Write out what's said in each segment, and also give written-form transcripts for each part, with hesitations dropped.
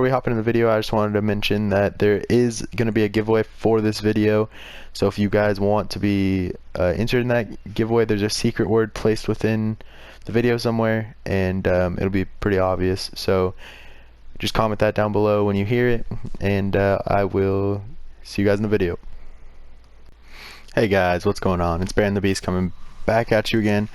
we hop into the video, I just wanted to mention that there is going to be a giveaway for this video. So if you guys want to be entered in that giveaway, there's a secret word placed within the video somewhere, and it'll be pretty obvious. So just comment that down below when you hear it, and I will see you guys in the video. Hey guys, what's going on? It's Bear and the Beast coming back at you again,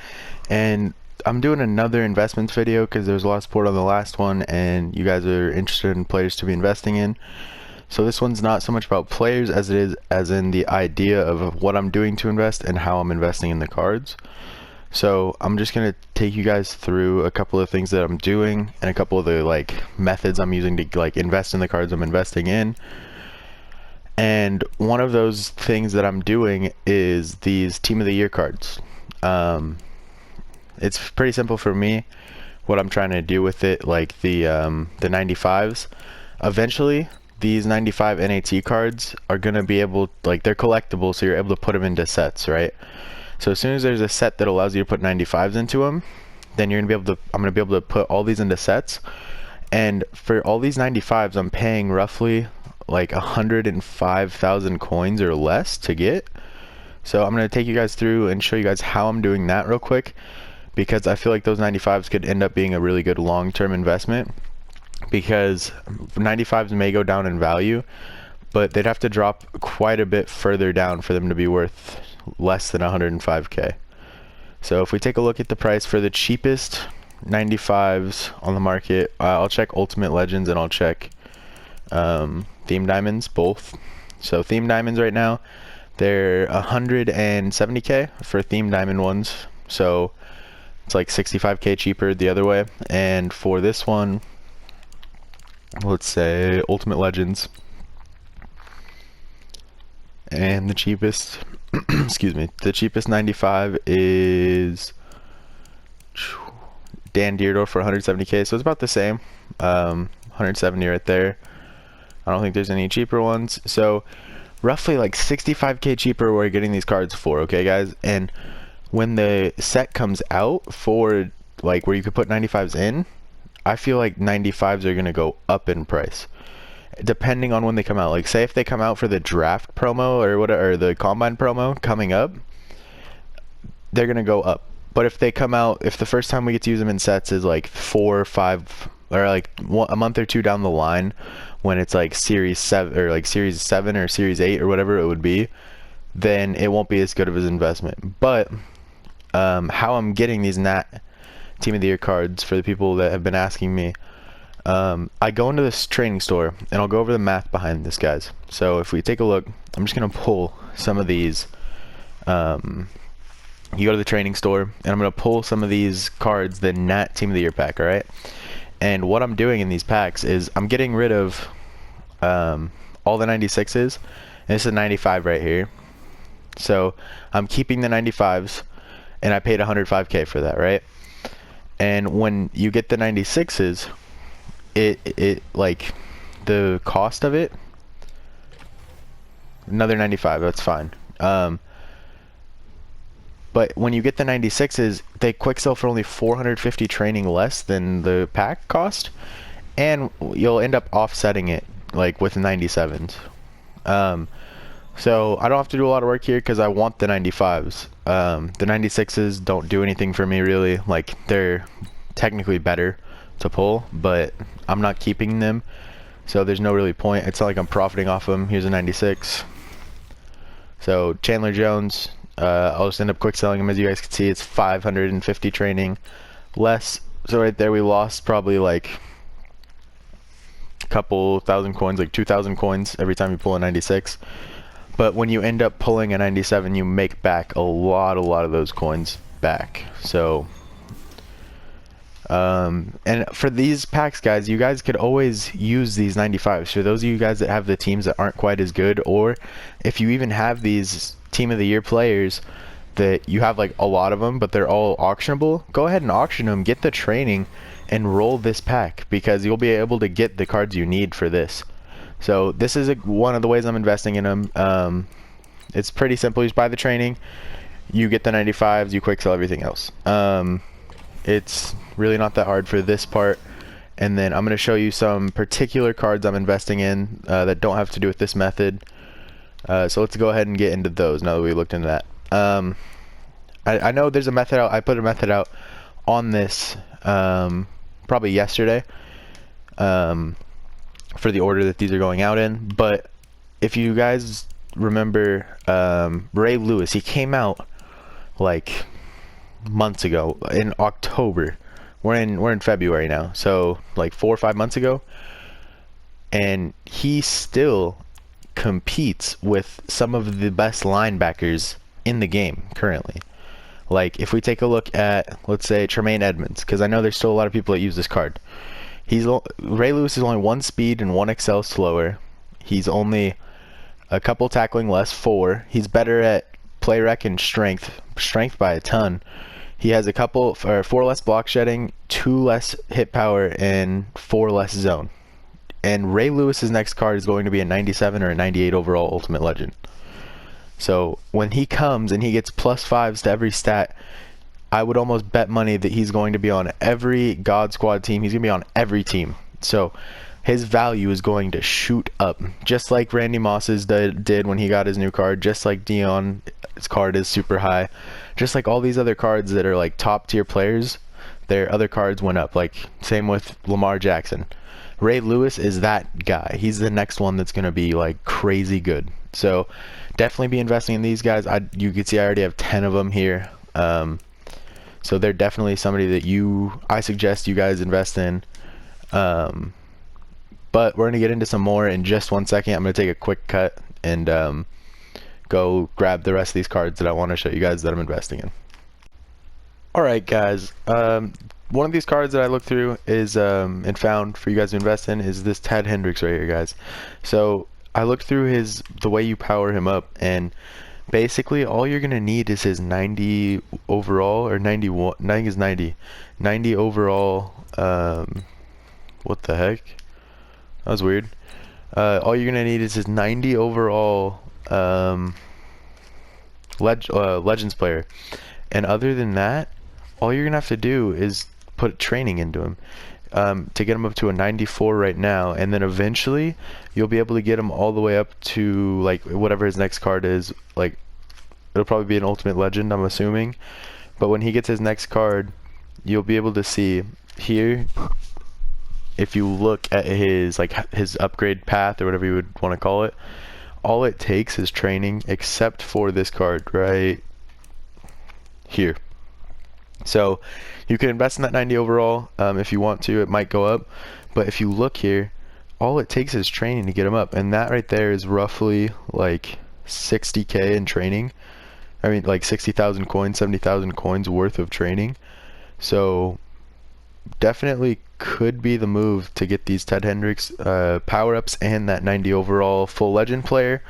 and I'm doing another investments video because there was a lot of support on the last one and you guys are interested in players to be investing in. So this one's not so much about players as it is as in the idea of what I'm doing to invest and how I'm investing in the cards. So I'm just gonna take you guys through a couple of things that I'm doing and a couple of the methods I'm using to invest in the cards I'm investing in. And one of those things that I'm doing is these Team of the Year cards. It's pretty simple for me what I'm trying to do with it, like the 95s. Eventually these 95 NAT cards are gonna be able, they're collectible, so you're able to put them into sets, right? So as soon as there's a set that allows you to put 95s into them, then you're gonna be able to, I'm gonna be able to put all these into sets. And for all these 95s, I'm paying roughly like 105,000 coins or less to get. So I'm gonna take you guys through and show you guys how I'm doing that real quick, because I feel like those 95s could end up being a really good long-term investment, because 95s may go down in value, but they'd have to drop quite a bit further down for them to be worth less than 105k. So if we take a look at the price for the cheapest 95s on the market, I'll check Ultimate Legends and I'll check Theme Diamonds, both. So Theme Diamonds right now, they're 170k for Theme Diamond ones, so it's like 65k cheaper the other way. And for this one, let's say Ultimate Legends, and the cheapest excuse me, the cheapest 95 is Dan Deerdorf for 170k, so it's about the same. 170 right there. I don't think there's any cheaper ones, so roughly like 65k cheaper we're getting these cards for, okay guys? And when the set comes out for where you could put 95s in, I feel like 95s are gonna go up in price depending on when they come out. Like say if they come out for the draft promo or whatever, or the combine promo coming up, they're gonna go up. But if they come out, if the first time we get to use them in sets is like 4 or 5 or a month or two down the line, when it's like series 7 or series 7 or series 8 or whatever it would be, then it won't be as good of an investment. But how I'm getting these Nat Team of the Year cards, for the people that have been asking me, I go into this training store and I'll go over the math behind this, guys. So if we take a look, I'm just gonna pull some of these. You go to the training store and I'm gonna pull some of these cards, the Nat Team of the Year pack, alright? And what I'm doing in these packs is I'm getting rid of all the 96s, and this is a 95 right here. So I'm keeping the 95s, and I paid 105k for that, right? And when you get the 96s, it the cost of it, another 95, that's fine. But when you get the 96s, they quick sell for only 450 training less than the pack cost, and you'll end up offsetting it with the 97s. So I don't have to do a lot of work here because I want the 95s. The 96s don't do anything for me really. They're technically better to pull, but I'm not keeping them, so there's no really point. It's not like I'm profiting off them. Here's a 96. So Chandler Jones, I'll just end up quick selling him. As you guys can see, it's 550 training less. So right there we lost probably a couple thousand coins, 2,000 coins every time you pull a 96. But when you end up pulling a 97, you make back a lot of those coins back. So and for these packs, guys, you guys could always use these 95s. For those of you guys that have the teams that aren't quite as good, or if you even have these Team of the Year players that you have a lot of them but they're all auctionable, go ahead and auction them, get the training, and roll this pack, because you'll be able to get the cards you need for this. So this is one of the ways I'm investing in them. It's pretty simple. You just buy the training, you get the 95s, you quick sell everything else. It's really not that hard for this part. and then I'm going to show you some particular cards I'm investing in that don't have to do with this method. So let's go ahead and get into those now that we looked into that. I know there's a method out. I put a method out on this probably yesterday for the order that these are going out in. But if you guys remember Ray Lewis, he came out like months ago in October. We're in February now, so like 4 or 5 months ago, and he still competes with some of the best linebackers in the game currently. Like if we take a look at, let's say, Tremaine Edmonds, because I know there's still a lot of people that use this card. Ray Lewis is only 1 speed and 1 excel slower. He's only a couple tackling less, 4. He's better at play rec and strength by a ton. He has a couple or 4 less block shedding, 2 less hit power, and 4 less zone. And Ray Lewis's next card is going to be a 97 or a 98 overall Ultimate Legend. So when he comes and he gets +5s to every stat, I would almost bet money that he's going to be on every God Squad team. He's going to be on every team. So his value is going to shoot up, just like Randy Moss's did when he got his new card, just like Dion's card is super high, just like all these other cards that are like top tier players, their other cards went up. Like same with Lamar Jackson. Ray Lewis is that guy. He's the next one that's going to be like crazy good. So definitely be investing in these guys. You can see I already have 10 of them here. So they're definitely somebody that I suggest you guys invest in. But we're going to get into some more in just 1 second. I'm going to take a quick cut and go grab the rest of these cards that I want to show you guys that I'm investing in. Alright guys, one of these cards that I looked through is and found for you guys to invest in is this Ted Hendricks right here, guys. So I looked through the way you power him up, and basically all you're gonna need is his 90 overall, or 91. I think it's 90 overall. What the heck? That was weird. All you're gonna need is his 90 overall Legends player, and other than that, all you're gonna have to do is put training into him to get him up to a 94 right now, and then eventually you'll be able to get him all the way up to like whatever his next card is. Like it'll probably be an Ultimate Legend, I'm assuming, but when he gets his next card, you'll be able to see here, if you look at his upgrade path or whatever you would want to call it, all it takes is training, except for this card right here. So you can invest in that 90 overall if you want to. It might go up, but if you look here, all it takes is training to get him up, and that right there is roughly like 60k in training. I mean, like 60,000 coins, 70,000 coins worth of training. So definitely could be the move to get these Ted Hendricks power-ups and that 90 overall full legend player.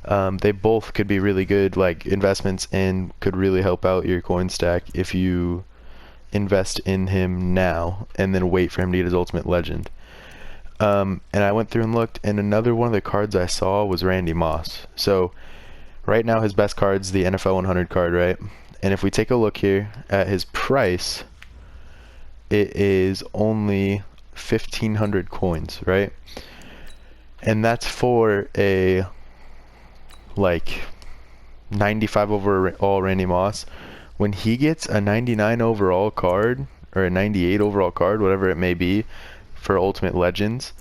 They both could be really good like investments and could really help out your coin stack if you invest in him now and then wait for him to get his Ultimate Legend. And I went through and looked, and another one of the cards I saw was Randy Moss. So right now his best card's the NFL 100 card, right? And if we take a look here at his price, it is only 1,500 coins, right? And that's for a like 95 overall Randy Moss. When he gets a 99 overall card or a 98 overall card, whatever it may be, for Ultimate Legends,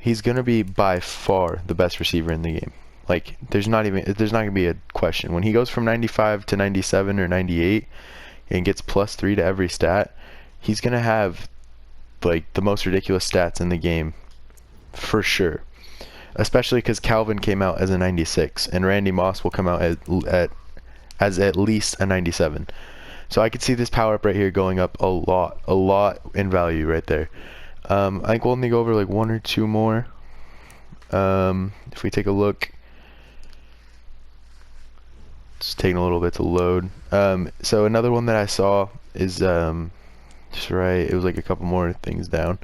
he's gonna be by far the best receiver in the game. Like there's not gonna be a question. When he goes from 95 to 97 or 98 and gets +3 to every stat, he's gonna have like the most ridiculous stats in the game for sure. Especially because Calvin came out as a 96 and Randy Moss will come out as at least a 97. So I could see this power up right here going up a lot in value right there. I think we'll only go over like 1 or 2 more. If we take a look, it's taking a little bit to load. So another one that I saw is just right, it was like a couple more things down.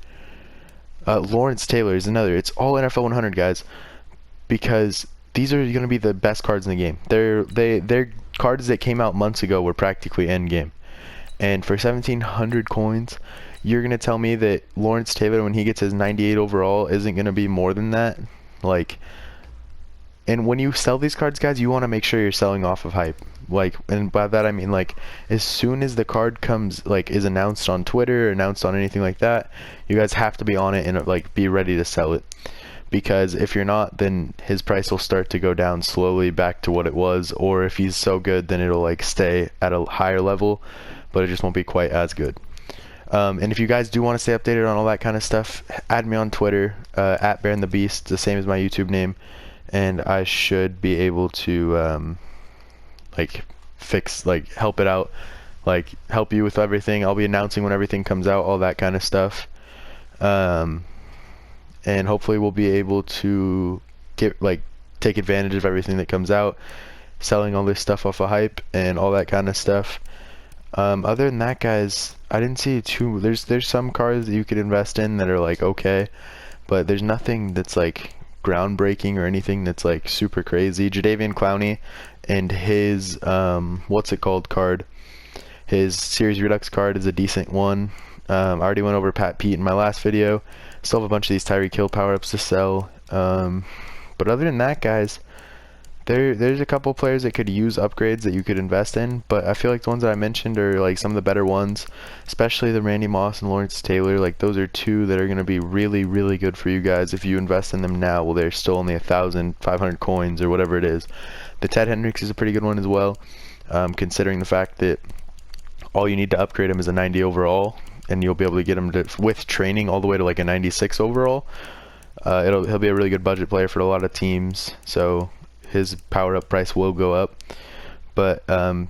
Lawrence Taylor is another. It's all NFL 100 guys, because these are going to be the best cards in the game. They're cards that came out months ago were practically end game, and for 1,700 coins you're gonna tell me that Lawrence Taylor, when he gets his 98 overall, isn't gonna be more than that? Like, and when you sell these cards, guys, you want to make sure you're selling off of hype. Like, and by that I mean, like, as soon as the card comes, like, is announced on Twitter or announced on anything like that, you guys have to be on it and, like, be ready to sell it. Because if you're not, then his price will start to go down slowly back to what it was. Or if he's so good, then it'll, like, stay at a higher level, but it just won't be quite as good. And if you guys do want to stay updated on all that kind of stuff, add me on Twitter, at BaronTheBeast, the same as my YouTube name. And I should be able to like help it out, like help you with everything. I'll be announcing when everything comes out, all that kind of stuff, and hopefully we'll be able to take advantage of everything that comes out, selling all this stuff off of hype and all that kind of stuff. Other than that, guys, I didn't see there's some cards that you could invest in that are like okay, but there's nothing that's like groundbreaking or anything that's like super crazy. Jadeveon Clowney and his what's it called card, his Series Redux card is a decent one. I already went over Pat Pete in my last video. Still have a bunch of these Tyreek Hill power-ups to sell, but other than that, guys, there's a couple players that could use upgrades that you could invest in, but I feel like the ones that I mentioned are like some of the better ones, especially the Randy Moss and Lawrence Taylor. Like, those are two that are going to be really, really good for you guys if you invest in them now. Well, they're still only 1,500 coins or whatever it is. The Ted Hendricks is a pretty good one as well, considering the fact that all you need to upgrade him is a 90 overall, and you'll be able to get him to, with training, all the way to like a 96 overall. He'll be a really good budget player for a lot of teams, so his power up price will go up. But I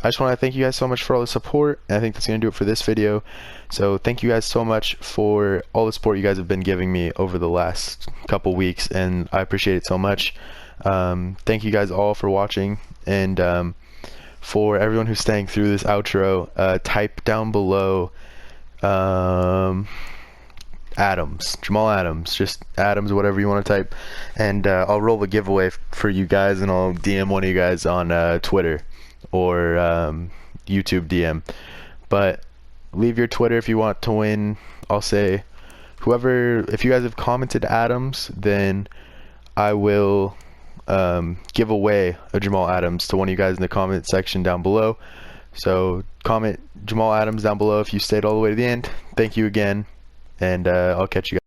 just want to thank you guys so much for all the support, and I think that's going to do it for this video. So thank you guys so much for all the support you guys have been giving me over the last couple weeks, and I appreciate it so much. Thank you guys all for watching, and for everyone who's staying through this outro, type down below Adams, Jamal Adams, just Adams, whatever you want to type, and I'll roll a giveaway for you guys, and I'll DM one of you guys on Twitter or YouTube DM. But leave your Twitter if you want to win. I'll say if you guys have commented Adams, then I will give away a Jamal Adams to one of you guys in the comment section down below. So comment Jamal Adams down below if you stayed all the way to the end. Thank you again, and I'll catch you guys.